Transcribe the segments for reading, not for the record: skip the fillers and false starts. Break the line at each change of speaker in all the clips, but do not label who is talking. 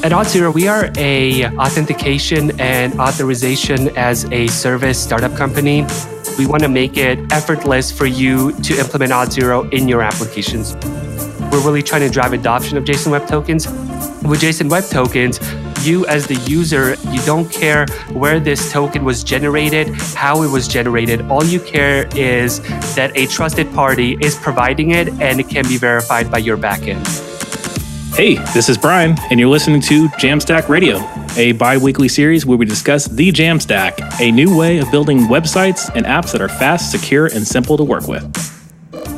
At Auth0, we are a authentication and authorization as a service startup company. We want to make it effortless for you to implement Auth0 in your applications. We're really trying to drive adoption of JSON Web Tokens. With JSON Web Tokens, you as the user, you don't care where this token was generated, how it was generated. All you care is that a trusted party is providing it and it can be verified by your backend.
Hey, this is Brian, and you're listening to JAMstack Radio, a bi-weekly series where we discuss the JAMstack, a new way of building websites and apps that are fast, secure, and simple to work with.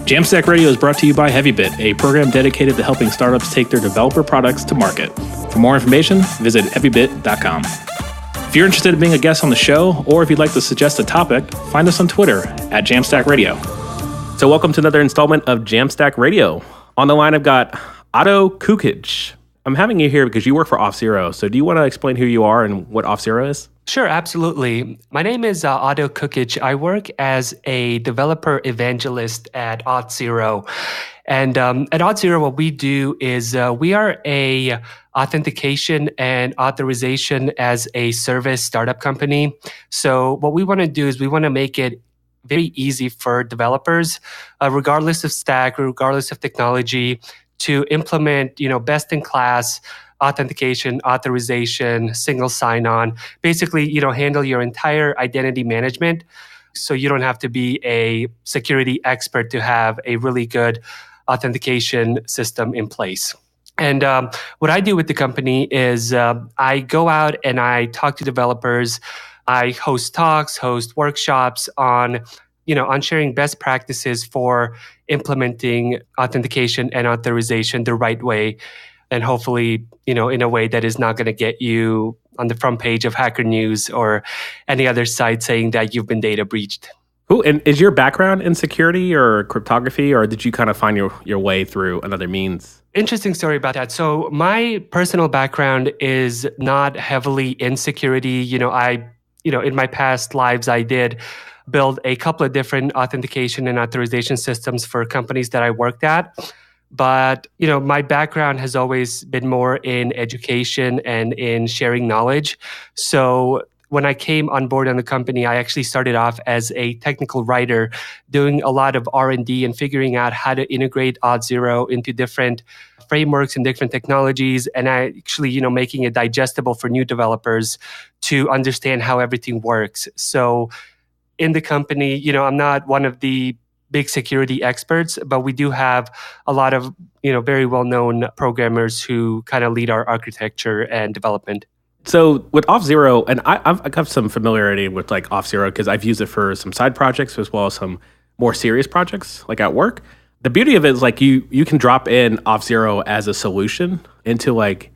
JAMstack Radio is brought to you by Heavybit, a program dedicated to helping startups take their developer products to market. For more information, visit heavybit.com. If you're interested in being a guest on the show, or if you'd like to suggest a topic, find us on Twitter at JAMstack Radio. So welcome to another installment of JAMstack Radio. On the line, I've got Kukic. I'm having you here because you work for Auth0. So do you want to explain who you are and what Auth0 is?
Sure, absolutely. My name is Kukic. I work as a developer evangelist at Auth0. And at Auth0, what we do is we are a authentication and authorization as a service startup company. So what we want to do is we want to make it very easy for developers, regardless of stack, regardless of technology, to implement, best-in-class authentication, authorization, single sign-on, basically, handle your entire identity management. So you don't have to be a security expert to have a really good authentication system in place. And what I do with the company is I go out and I talk to developers. I host talks, host workshops on sharing best practices for implementing authentication and authorization the right way, and hopefully, in a way that is not going to get you on the front page of Hacker News or any other site saying that you've been data breached.
Cool. And is your background in security or cryptography, or did you kind of find your way through another means?
Interesting story about that. So my personal background is not heavily in security. In my past lives, I did build a couple of different authentication and authorization systems for companies that I worked at. But, my background has always been more in education and in sharing knowledge. So when I came on board on the company, I actually started off as a technical writer, doing a lot of R&D and figuring out how to integrate Auth0 into different frameworks and different technologies, and I actually, making it digestible for new developers to understand how everything works. So in the company, I'm not one of the big security experts, but we do have a lot of, very well-known programmers who kind of lead our architecture and development.
So with Auth0, and I've got some familiarity with like Auth0 because I've used it for some side projects as well as some more serious projects like at work. The beauty of it is like you can drop in Auth0 as a solution into like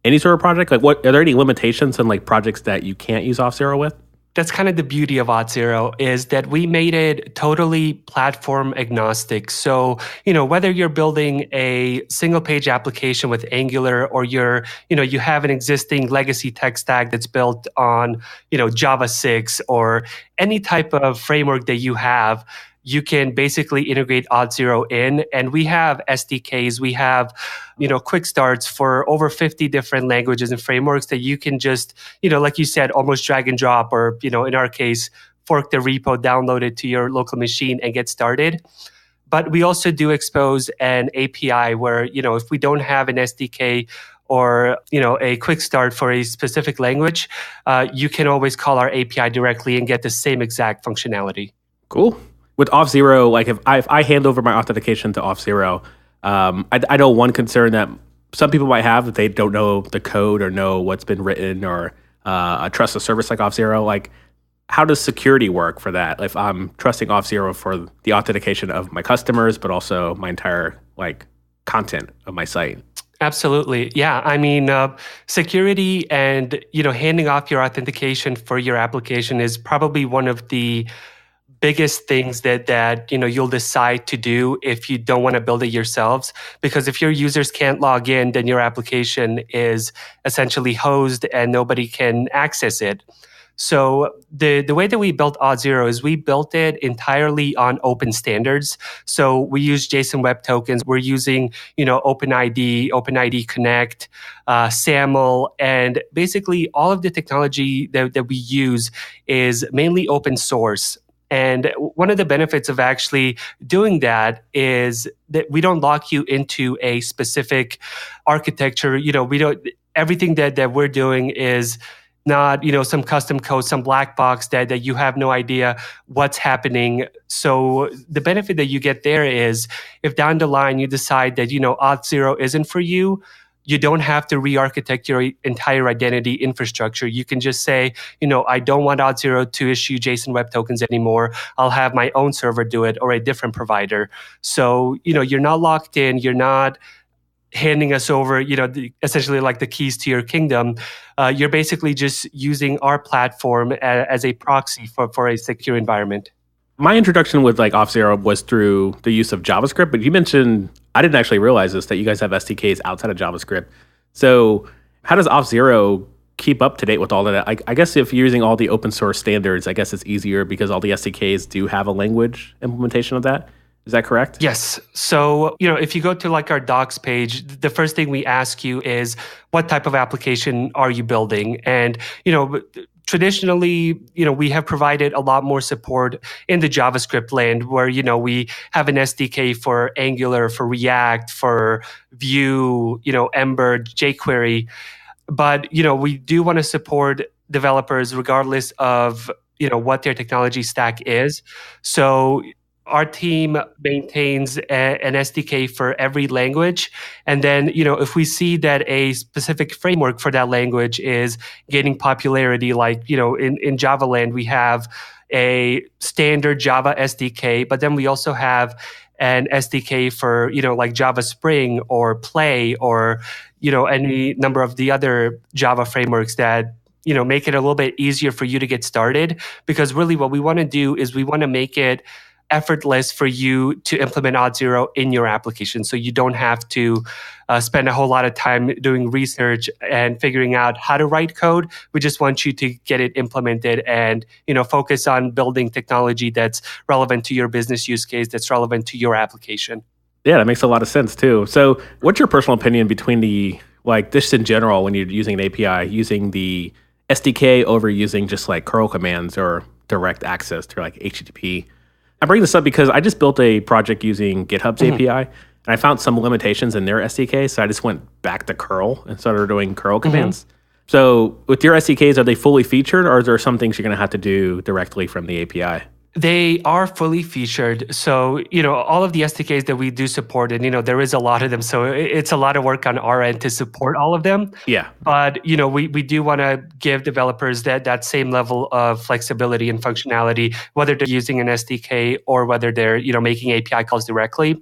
any sort of project. Like are there any limitations on like projects that you can't use Auth0 with?
That's kind of the beauty of Auth0 is that we made it totally platform agnostic. So, whether you're building a single page application with Angular or you have an existing legacy tech stack that's built on, Java 6 or any type of framework that you have, you can basically integrate Auth0 in. And we have SDKs, we have, quick starts for over 50 different languages and frameworks that you can just, like you said, almost drag and drop, or, in our case, fork the repo, download it to your local machine and get started. But we also do expose an API where, if we don't have an SDK or, a quick start for a specific language, you can always call our API directly and get the same exact functionality.
Cool. With Auth0, like if I hand over my authentication to Auth0, I know one concern that some people might have that they don't know the code or know what's been written or trust a service like Auth0. Like, how does security work for that? If I'm trusting Auth0 for the authentication of my customers, but also my entire like content of my site.
Absolutely. Yeah. I mean, security and, handing off your authentication for your application is probably one of the biggest things that you'll decide to do if you don't want to build it yourselves. Because if your users can't log in, then your application is essentially hosed and nobody can access it. So the way that we built Auth0 is we built it entirely on open standards. So we use JSON Web Tokens. We're using, OpenID Connect, SAML, and basically all of the technology that we use is mainly open source. And one of the benefits of actually doing that is that we don't lock you into a specific architecture. We don't. Everything that we're doing is not, some custom code, some black box that you have no idea what's happening. So the benefit that you get there is if down the line you decide that, Auth0 isn't for you, you don't have to re-architect your entire identity infrastructure. You can just say, I don't want Auth0 to issue JSON Web Tokens anymore. I'll have my own server do it or a different provider. So, you're not locked in. You're not handing us over, essentially like the keys to your kingdom. You're basically just using our platform as a proxy for a secure environment.
My introduction with Auth0 was through the use of JavaScript, but you mentioned, I didn't actually realize this, that you guys have SDKs outside of JavaScript. So how does Auth0 keep up to date with all of that? I guess if you're using all the open source standards, I guess it's easier because all the SDKs do have a language implementation of that. Is that correct?
Yes. So, if you go to our docs page, the first thing we ask you is what type of application are you building? And, traditionally, we have provided a lot more support in the JavaScript land where, we have an SDK for Angular, for React, for Vue, Ember, jQuery. But, we do want to support developers regardless of, what their technology stack is. So our team maintains an SDK for every language. And then, if we see that a specific framework for that language is gaining popularity, in Java land, we have a standard Java SDK, but then we also have an SDK for, Java Spring or Play or, any number of the other Java frameworks that, make it a little bit easier for you to get started. Because really what we want to do is we want to make it effortless for you to implement Auth0 in your application. So you don't have to spend a whole lot of time doing research and figuring out how to write code. We just want you to get it implemented and, focus on building technology that's relevant to your business use case, that's relevant to your application.
Yeah, that makes a lot of sense too. So what's your personal opinion between just in general, when you're using an API, using the SDK over using just curl commands or direct access to HTTP? I bring this up because I just built a project using GitHub's API, and I found some limitations in their SDK, so I just went back to curl and started doing curl commands. So with your SDKs, are they fully featured, or is there some things you're going to have to do directly from the API?
They are fully featured. So, all of the SDKs that we do support, and, there is a lot of them. So it's a lot of work on our end to support all of them.
Yeah.
But, we do want to give developers that same level of flexibility and functionality, whether they're using an SDK or whether they're, making API calls directly.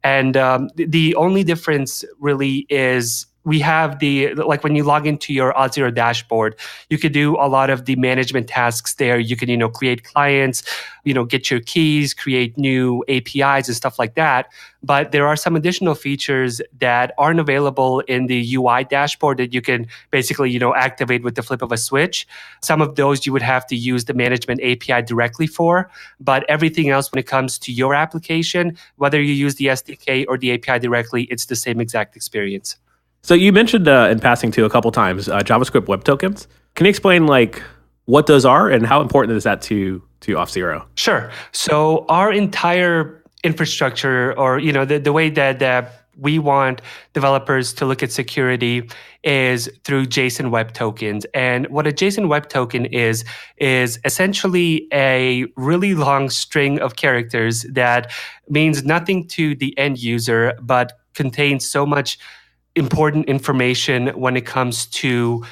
And the only difference really is we have when you log into your Auth0 dashboard, you could do a lot of the management tasks there. You can, create clients, get your keys, create new APIs and stuff like that. But there are some additional features that aren't available in the UI dashboard that you can basically, activate with the flip of a switch. Some of those you would have to use the management API directly for. But everything else, when it comes to your application, whether you use the SDK or the API directly, it's the same exact experience.
So you mentioned in passing too a couple times JavaScript Web Tokens. Can you explain what those are and how important is that to Auth0?
Sure. So our entire infrastructure, or the way that we want developers to look at security is through JSON Web Tokens. And what a JSON Web Token is essentially a really long string of characters that means nothing to the end user, but contains so much important information when it comes to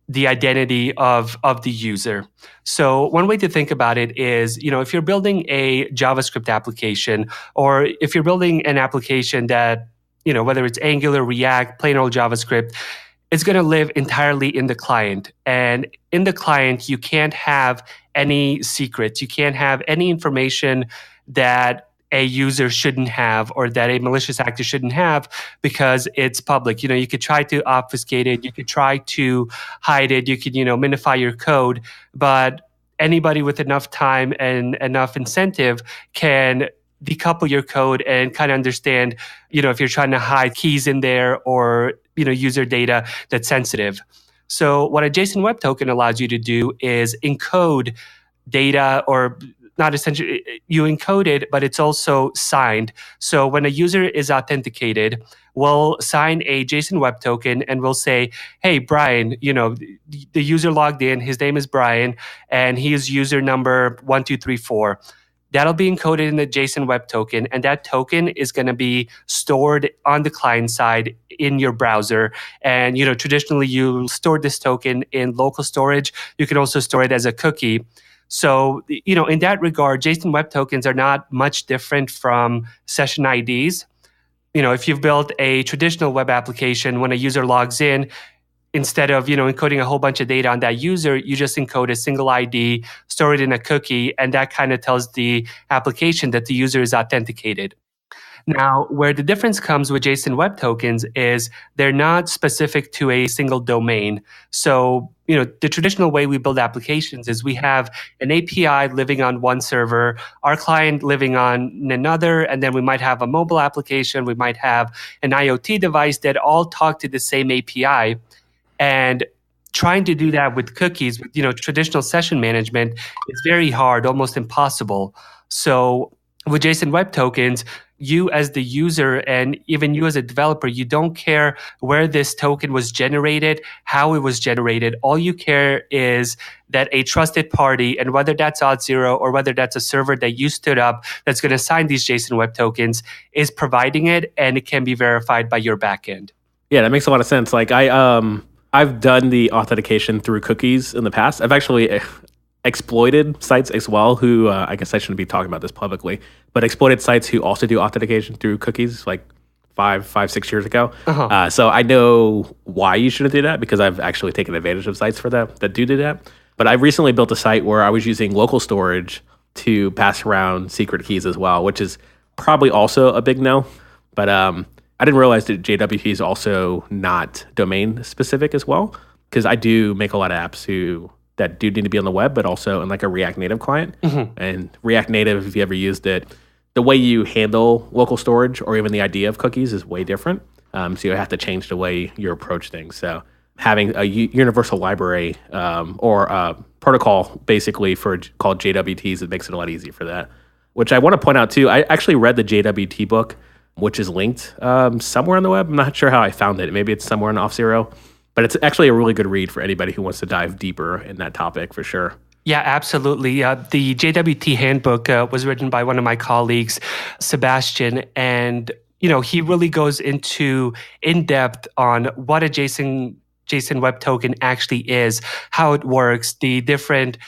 the identity of the user. So one way to think about it is, if you're building a JavaScript application, or if you're building an application that, whether it's Angular, React, plain old JavaScript, it's going to live entirely in the client. And in the client, you can't have any secrets. You can't have any information that a user shouldn't have or that a malicious actor shouldn't have because it's public. You could try to obfuscate it, you could try to hide it, you could, minify your code, but anybody with enough time and enough incentive can decouple your code and kind of understand, if you're trying to hide keys in there or, user data that's sensitive. So what a JSON Web Token allows you to do is encode data, or not essentially, you encode it, but it's also signed. So when a user is authenticated, we'll sign a JSON Web Token and we'll say, hey, Brian, the user logged in, his name is Brian, and he is user number 1234. That'll be encoded in the JSON Web Token, and that token is going to be stored on the client side in your browser. And, traditionally, you store this token in local storage. You can also store it as a cookie. So, in that regard, JSON Web Tokens are not much different from session IDs. If you've built a traditional web application, when a user logs in, instead of, encoding a whole bunch of data on that user, you just encode a single ID, store it in a cookie, and that kind of tells the application that the user is authenticated. Now, where the difference comes with JSON Web Tokens is they're not specific to a single domain. So, the traditional way we build applications is we have an API living on one server, our client living on another, and then we might have a mobile application, we might have an IoT device that all talk to the same API. And trying to do that with cookies, with traditional session management, is very hard, almost impossible. So with JSON Web Tokens, you as the user and even you as a developer, you don't care where this token was generated, how it was generated. All you care is that a trusted party, and whether that's Auth0 or whether that's a server that you stood up that's going to sign these JSON Web Tokens, is providing it, and it can be verified by your backend.
Yeah, that makes a lot of sense. Like I've done the authentication through cookies in the past. I've actually exploited sites as well who, I guess I shouldn't be talking about this publicly, but exploited sites who also do authentication through cookies like 6 years ago. So I know why you shouldn't do that because I've actually taken advantage of sites for that do that. But I recently built a site where I was using local storage to pass around secret keys as well, which is probably also a big no. But I didn't realize that JWT is also not domain specific as well, because I do make a lot of apps that do need to be on the web, but also in like a React Native client. And React Native, if you ever used it, the way you handle local storage or even the idea of cookies is way different. So you have to change the way you approach things. So having a universal library or a protocol basically called JWTs, it makes it a lot easier for that. Which I want to point out too, I actually read the JWT book, which is linked somewhere on the web. I'm not sure how I found it. Maybe it's somewhere in Auth0. But it's actually a really good read for anybody who wants to dive deeper in that topic for sure.
Yeah, absolutely. The Jwt Handbook was written by one of my colleagues, Sebastian, and he really goes into in-depth on what a JSON Web Token actually is, how it works, the different,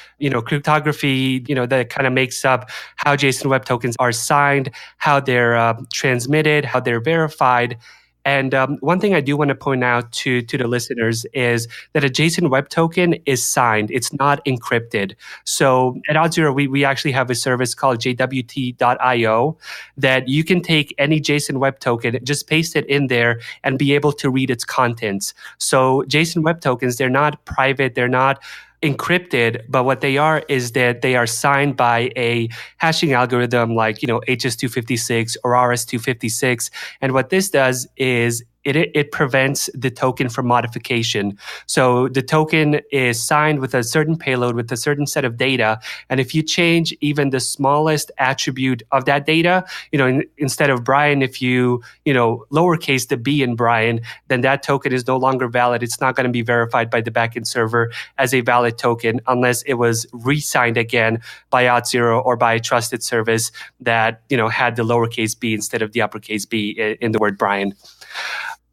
cryptography, that kind of makes up how JSON Web Tokens are signed, how they're transmitted, how they're verified. And one thing I do want to point out to the listeners is that a JSON Web Token is signed. It's not encrypted. So at Auth0, we actually have a service called jwt.io that you can take any JSON Web Token, just paste it in there, and be able to read its contents. So JSON Web Tokens, they're not private, they're not encrypted, but what they are is that they are signed by a hashing algorithm like, HS256 or RS256. And what this does is it prevents the token from modification. So the token is signed with a certain payload, with a certain set of data. And if you change even the smallest attribute of that data, instead of Brian, if you, lowercase the B in Brian, then that token is no longer valid. It's not going to be verified by the backend server as a valid token unless it was re-signed again by Auth0 or by a trusted service that, had the lowercase b instead of the uppercase B in the word Brian.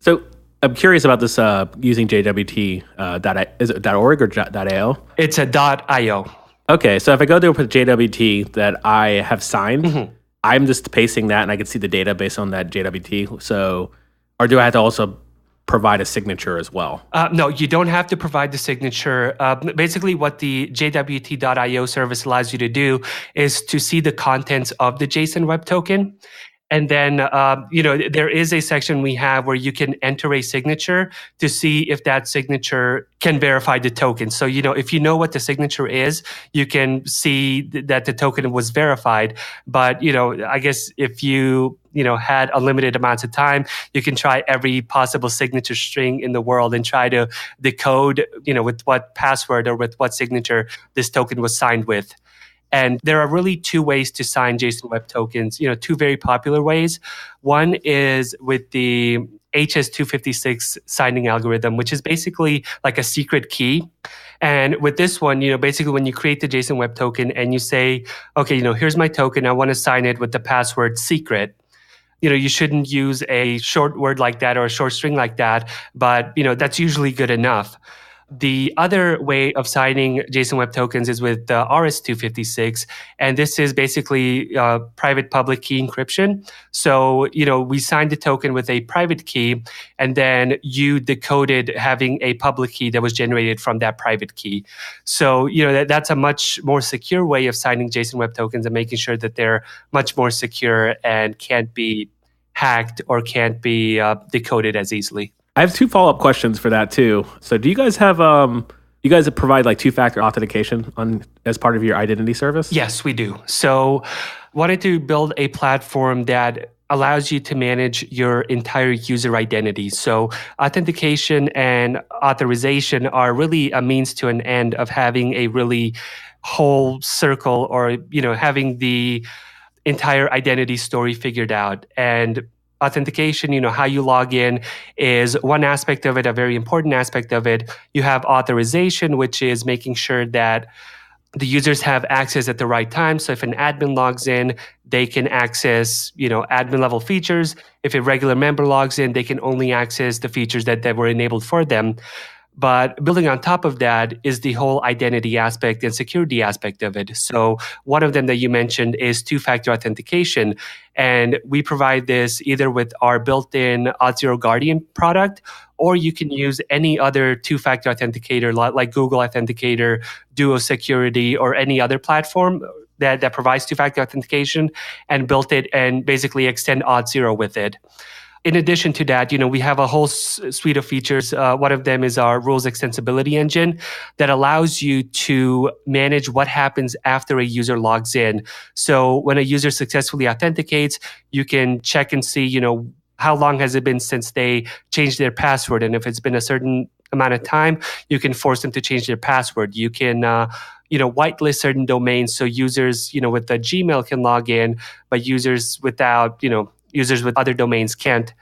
So I'm curious about this using JWT. Is it .org or .io?
It's a .io.
Okay, so if I go there with JWT that I have signed, I'm just pasting that and I can see the data based on that JWT. So, or do I have to also provide a signature as well?
No, you don't have to provide the signature. Basically, what the jwt.io service allows you to do is to see the contents of the JSON Web Token. And then, there is a section we have where you can enter a signature to see if that signature can verify the token. So, if you know what the signature is, you can see that the token was verified. But, I guess if you had unlimited amounts of time, you can try every possible signature string in the world and try to decode, with what password or with what signature this token was signed with. And there are really two ways to sign JSON Web Tokens, two very popular ways. One is with the HS256 signing algorithm, which is basically like a secret key. And with this one, basically when you create the JSON Web Token and you say, okay, here's my token, I want to sign it with the password secret. You shouldn't use a short word like that or a short string like that, but, that's usually good enough. The other way of signing JSON Web Tokens is with the RS256, and this is basically private public key encryption. So, we signed the token with a private key, and then you decoded having a public key that was generated from that private key. So, that's a much more secure way of signing JSON Web Tokens and making sure that they're much more secure and can't be hacked or can't be decoded as easily.
I have 2 follow-up questions for that too. So do you guys have provide like 2-factor authentication as part of your identity service?
Yes, we do. So wanted to build a platform that allows you to manage your entire user identity. So authentication and authorization are really a means to an end of having a really whole circle or, having the entire identity story figured out. And authentication, how you log in is one aspect of it, a very important aspect of it. You have authorization, which is making sure that the users have access at the right time. So if an admin logs in, they can access, admin level features. If a regular member logs in, they can only access the features that were enabled for them. But building on top of that is the whole identity aspect and security aspect of it. So one of them that you mentioned is 2-factor authentication. And we provide this either with our built-in Auth0 Guardian product, or you can use any other 2-factor authenticator like Google Authenticator, Duo Security, or any other platform that provides 2-factor authentication and built it and basically extend Auth0 with it. In addition to that, we have a whole suite of features. One of them is our rules extensibility engine that allows you to manage what happens after a user logs in. So when a user successfully authenticates, you can check and see, how long has it been since they changed their password. And if it's been a certain amount of time, you can force them to change their password. You can whitelist certain domains so users, with the Gmail can log in, but users without, users with other domains can't.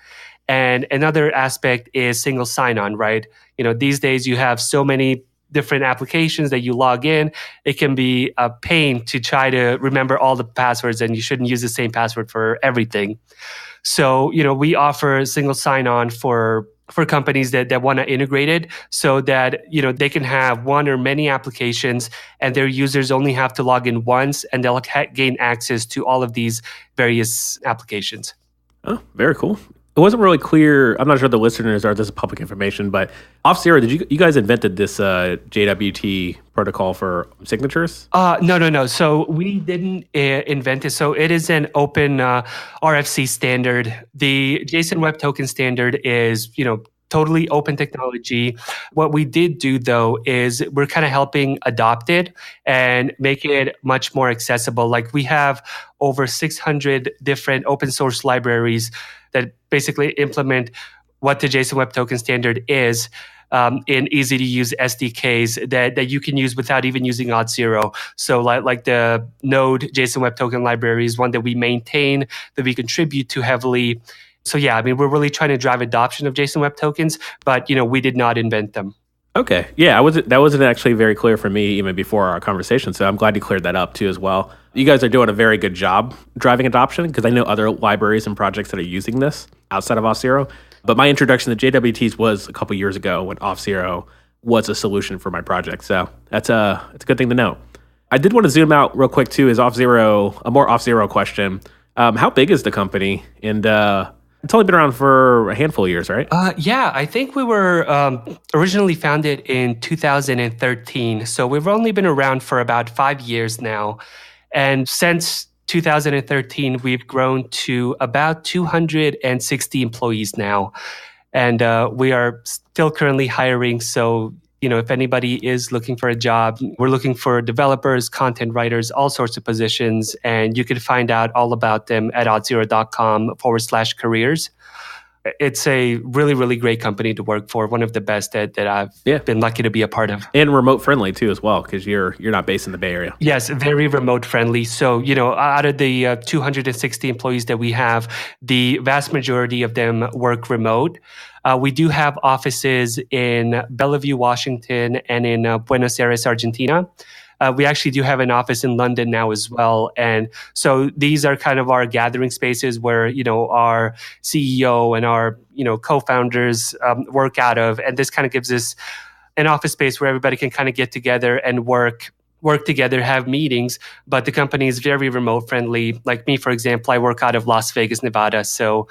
And another aspect is single sign-on, right? These days you have so many different applications that you log in. It can be a pain to try to remember all the passwords, and you shouldn't use the same password for everything. So, we offer single sign-on for companies that want to integrate it so that, they can have one or many applications and their users only have to log in once and they'll gain access to all of these various applications.
Oh, very cool. It wasn't really clear. I'm not sure the listeners are, this is public information, but Auth0, did you guys invented this JWT protocol for signatures?
No. So we didn't invent it. So it is an open RFC standard. The JSON Web Token standard is, totally open technology. What we did do, though, is we're kind of helping adopt it and make it much more accessible. Like we have over 600 different open source libraries that basically implement what the JSON Web Token standard is in easy to use SDKs that you can use without even using Auth0. So like the Node JSON Web Token library is one that we maintain, that we contribute to heavily. So yeah, we're really trying to drive adoption of JSON Web Tokens, but we did not invent them.
Okay, yeah, that wasn't actually very clear for me even before our conversation. So I'm glad you cleared that up too as well. You guys are doing a very good job driving adoption because I know other libraries and projects that are using this outside of Auth0. But my introduction to JWTs was a couple years ago when Auth0 was a solution for my project. So it's a good thing to know. I did want to zoom out real quick too. Is Auth0 a more Auth0 question? How big is the company? And It's only been around for a handful of years, right?
Yeah, I think we were originally founded in 2013. So we've only been around for about 5 years now. And since 2013, we've grown to about 260 employees now. And we are still currently hiring. So, if anybody is looking for a job, we're looking for developers, content writers, all sorts of positions. And you can find out all about them at auth0.com/careers. It's a really, really great company to work for. One of the best that I've been lucky to be a part of.
And remote friendly too as well, because you're not based in the Bay Area.
Yes, very remote friendly. So, out of the 260 employees that we have, the vast majority of them work remote. We do have offices in Bellevue, Washington, and in Buenos Aires, Argentina. We actually do have an office in London now as well. And so these are kind of our gathering spaces where, our CEO and our, co-founders work out of. And this kind of gives us an office space where everybody can kind of get together and work together, have meetings. But the company is very remote friendly. Like me, for example, I work out of Las Vegas, Nevada. So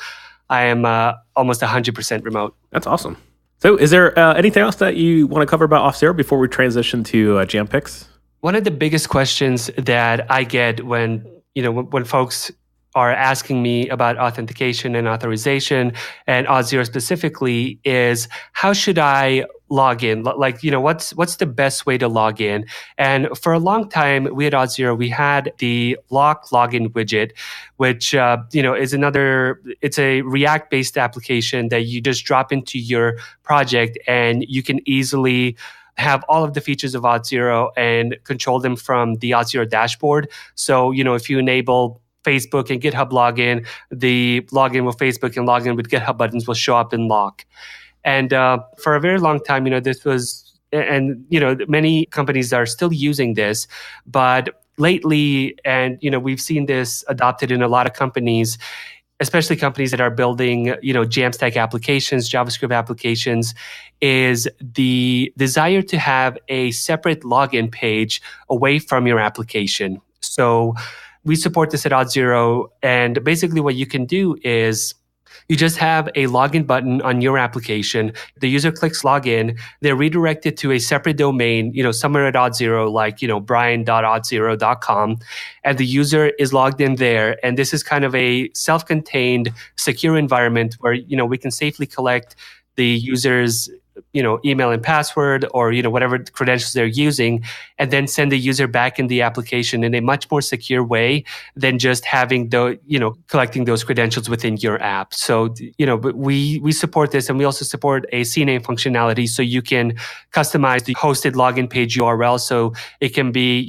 I am almost 100% remote.
That's awesome. So is there anything else that you want to cover about Auth0 before we transition to Jam Picks?
One of the biggest questions that I get when folks are asking me about authentication and authorization, and Auth0 specifically, is how should I log in? Like, what's the best way to log in? And for a long time, we at Auth0, we had the lock login widget, which, it's a React-based application that you just drop into your project and you can easily have all of the features of Auth0 and control them from the Auth0 dashboard. So, if you enable Facebook and GitHub login, the login with Facebook and login with GitHub buttons will show up in lock. And for a very long time, this was, and many companies are still using this, but lately, and we've seen this adopted in a lot of companies, especially companies that are building, JAMstack applications, JavaScript applications, is the desire to have a separate login page away from your application. So we support this at Auth0, and basically what you can do is you just have a login button on your application. The user clicks login. They're redirected to a separate domain, somewhere at Auth0, like, brian.auth0.com. And the user is logged in there. And this is kind of a self-contained, secure environment where, we can safely collect the user's email and password or, whatever credentials they're using, and then send the user back in the application in a much more secure way than just having collecting those credentials within your app. So, but we support this, and we also support a CNAME functionality, so you can customize the hosted login page URL. So it can be,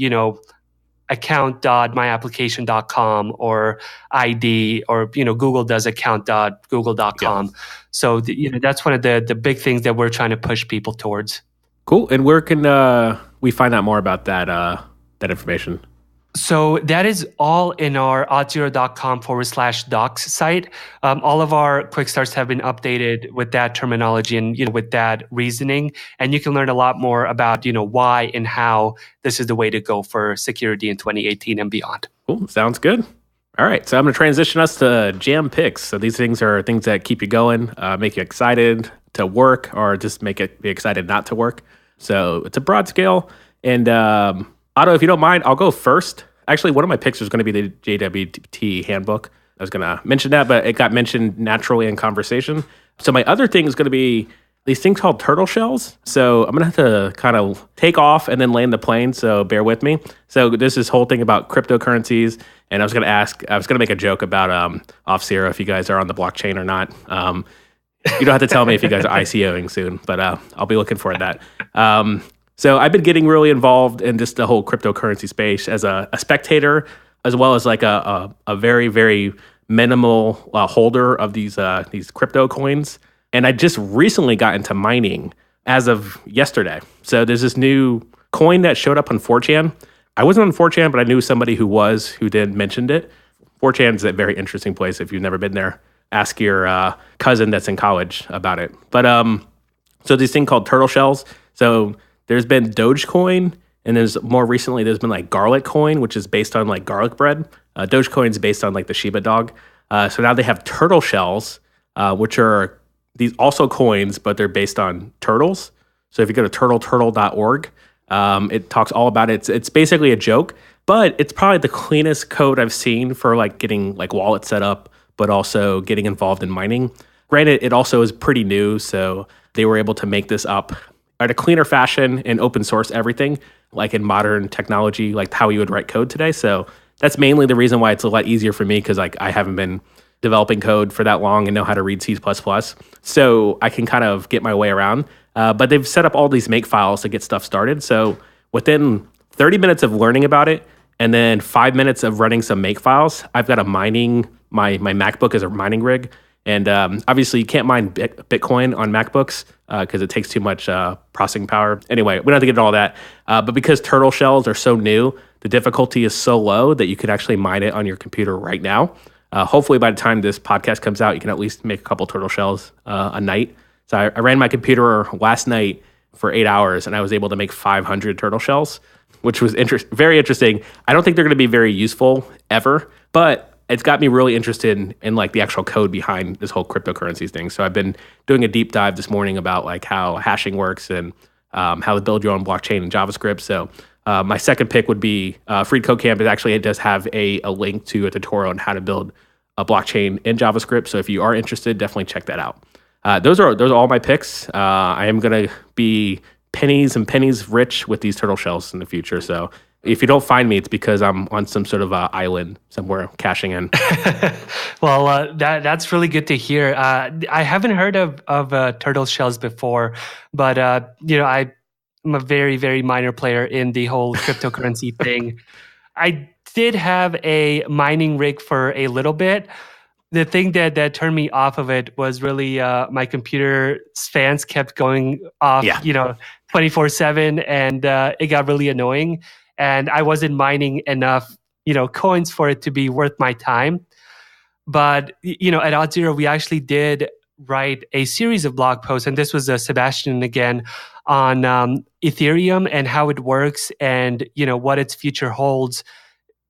account.myapplication.com or ID, or Google does account.google.com.
Yes.
So that's one of the big things that we're trying to push people towards.
Cool. And where can we find out more about that information?
So that is all in our auth0.com/docs site. All of our quick starts have been updated with that terminology and with that reasoning, and you can learn a lot more about why and how this is the way to go for security in 2018 and beyond.
Cool, sounds good. All right, so I'm going to transition us to Jam Picks. So these things are things that keep you going, make you excited to work, or just make it be excited not to work. So it's a broad scale, and Otto, if you don't mind, I'll go first. Actually, one of my picks was going to be the Jwt Handbook. I was going to mention that, but it got mentioned naturally in conversation. So my other thing is going to be these things called turtle shells. So I'm going to have to kind of take off and then land the plane, so bear with me. So there's this whole thing about cryptocurrencies, and I was going to make a joke about Auth0, if you guys are on the blockchain or not. You don't have to tell me if you guys are ICOing soon, but I'll be looking for that. So I've been getting really involved in just the whole cryptocurrency space as a spectator, as well as like a very, very minimal holder of these crypto coins. And I just recently got into mining as of yesterday. So there's this new coin that showed up on 4chan. I wasn't on 4chan, but I knew somebody who did mentioned it. 4chan is a very interesting place. If you've never been there, ask your cousin that's in college about it. But so this thing called turtle shells. So there's been Dogecoin, and there's been like Garlic Coin, which is based on like garlic bread. Dogecoin is based on like the Shiba dog. So now they have turtle shells, which are these also coins, but they're based on turtles. So if you go to turtle.org, it talks all about it. It's basically a joke, but it's probably the cleanest code I've seen for like getting like wallets set up, but also getting involved in mining. Granted, it also is pretty new, so they were able to make this up at a cleaner fashion and open source everything, like in modern technology, like how you would write code today. So that's mainly the reason why it's a lot easier for me, because like I haven't been developing code for that long and know how to read C++. So I can kind of get my way around. But they've set up all these make files to get stuff started. So within 30 minutes of learning about it, and then 5 minutes of running some make files, I've got my MacBook is a mining rig. And obviously you can't mine Bitcoin on MacBooks because it takes too much processing power. Anyway, we don't have to get into all that. But because turtle shells are so new, the difficulty is so low that you could actually mine it on your computer right now. Hopefully by the time this podcast comes out, you can at least make a couple turtle shells a night. So I ran my computer last night for 8 hours, and I was able to make 500 turtle shells, which was very interesting. I don't think they're going to be very useful ever, but it's got me really interested in like the actual code behind this whole cryptocurrencies thing. So I've been doing a deep dive this morning about like how hashing works and how to build your own blockchain in JavaScript. So my second pick would be Freed Code Camp. It does have a link to a tutorial on how to build a blockchain in JavaScript. So if you are interested, definitely check that out. Those are all my picks. I am going to be pennies and pennies rich with these turtle shells in the future. So if you don't find me, it's because I'm on some sort of island somewhere cashing in.
Well, that's really good to hear. I haven't heard of turtle shells before, but I'm a very, very minor player in the whole cryptocurrency thing. I did have a mining rig for a little bit. The thing that turned me off of it was really my computer's fans kept going off, 24/7, and it got really annoying. And I wasn't mining enough, coins for it to be worth my time. But, at Auth0, we actually did write a series of blog posts, and this was Sebastian again, on Ethereum and how it works and, what its future holds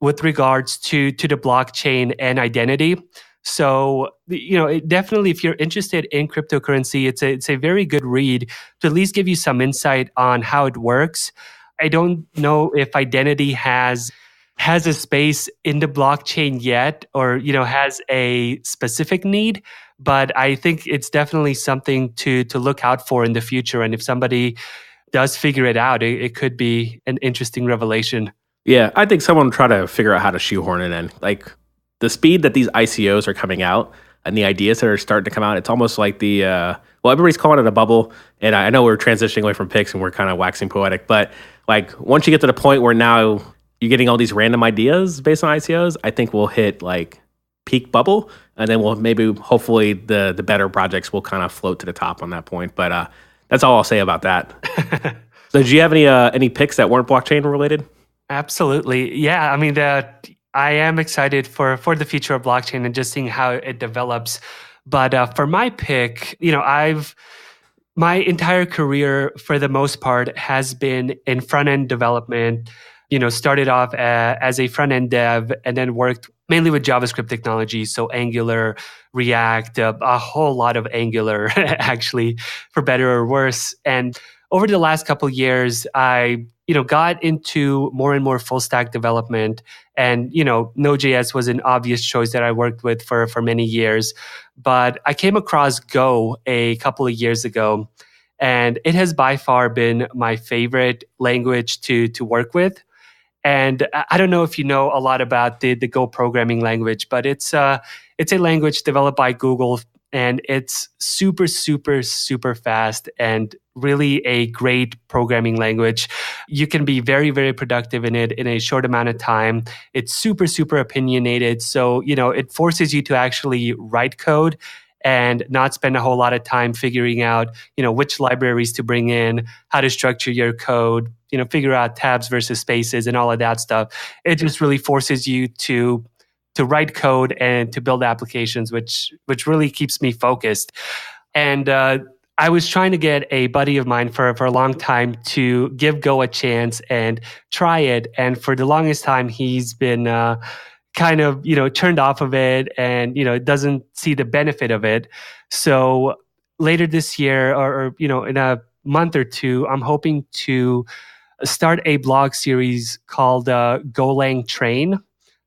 with regards to the blockchain and identity. So, definitely if you're interested in cryptocurrency, it's a very good read to at least give you some insight on how it works. I don't know if identity has a space in the blockchain yet, or has a specific need, but I think it's definitely something to look out for in the future. And if somebody does figure it out, it could be an interesting revelation.
Yeah, I think someone will try to figure out how to shoehorn it in. Like the speed that these ICOs are coming out and the ideas that are starting to come out, it's almost like everybody's calling it a bubble. And I know we're transitioning away from picks and we're kind of waxing poetic, but like once you get to the point where now you're getting all these random ideas based on ICOs, I think we'll hit like peak bubble, and then hopefully the better projects will kind of float to the top on that point. But that's all I'll say about that. So do you have any picks that weren't blockchain related?
Absolutely. Yeah. I mean, I am excited for the future of blockchain and just seeing how it develops. But for my pick, my entire career, for the most part, has been in front-end development. Started off as a front-end dev and then worked mainly with JavaScript technology, so Angular, React, a whole lot of Angular, actually, for better or worse. And over the last couple of years, I got into more and more full-stack development. And, Node.js was an obvious choice that I worked with for many years. But I came across Go a couple of years ago, and it has by far been my favorite language to work with. And I don't know if you know a lot about the Go programming language, but it's a language developed by Google, and it's super, super, super fast and really a great programming language. You can be very, very productive in it in a short amount of time. It's super, super opinionated. So, it forces you to actually write code and not spend a whole lot of time figuring out, which libraries to bring in, how to structure your code, figure out tabs versus spaces and all of that stuff. It just really forces you to write code and to build applications, which really keeps me focused. And I was trying to get a buddy of mine for a long time to give Go a chance and try it. And for the longest time, he's been kind of, turned off of it and, doesn't see the benefit of it. So later this year or in a month or two, I'm hoping to start a blog series called Golang Train.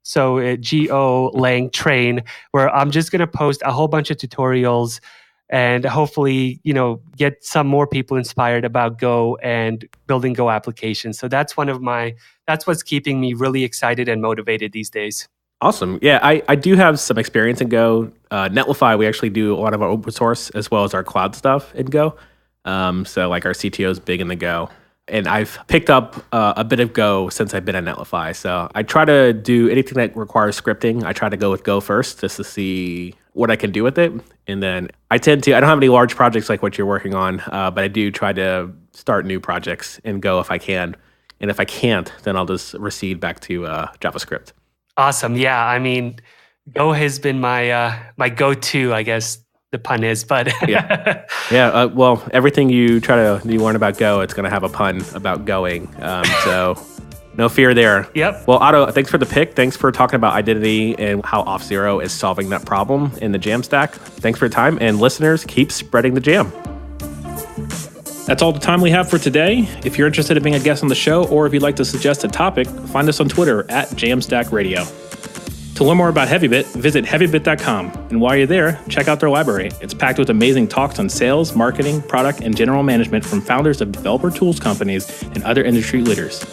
So Go Lang Train, where I'm just going to post a whole bunch of tutorials and hopefully, get some more people inspired about Go and building Go applications. So that's what's keeping me really excited and motivated these days.
Awesome. Yeah, I do have some experience in Go. Netlify, we actually do a lot of our open source as well as our cloud stuff in Go. So like our CTO is big in the Go. And I've picked up a bit of Go since I've been at Netlify. So I try to do anything that requires scripting. I try to go with Go first just to see what I can do with it. And then I don't have any large projects like what you're working on, but I do try to start new projects in Go if I can. And if I can't, then I'll just recede back to JavaScript.
Awesome. Yeah. I mean, Go has been my go-to, I guess the pun is, but
yeah. Well, everything you learn about Go, it's going to have a pun about going. So no fear there.
Yep.
Well, Otto, thanks for the pick. Thanks for talking about identity and how Auth0 is solving that problem in the JAMstack. Thanks for your time. And listeners, keep spreading the jam.
That's all the time we have for today. If you're interested in being a guest on the show, or if you'd like to suggest a topic, find us on Twitter at JAMstack Radio. To learn more about Heavybit, visit heavybit.com. And while you're there, check out their library. It's packed with amazing talks on sales, marketing, product, and general management from founders of developer tools companies and other industry leaders.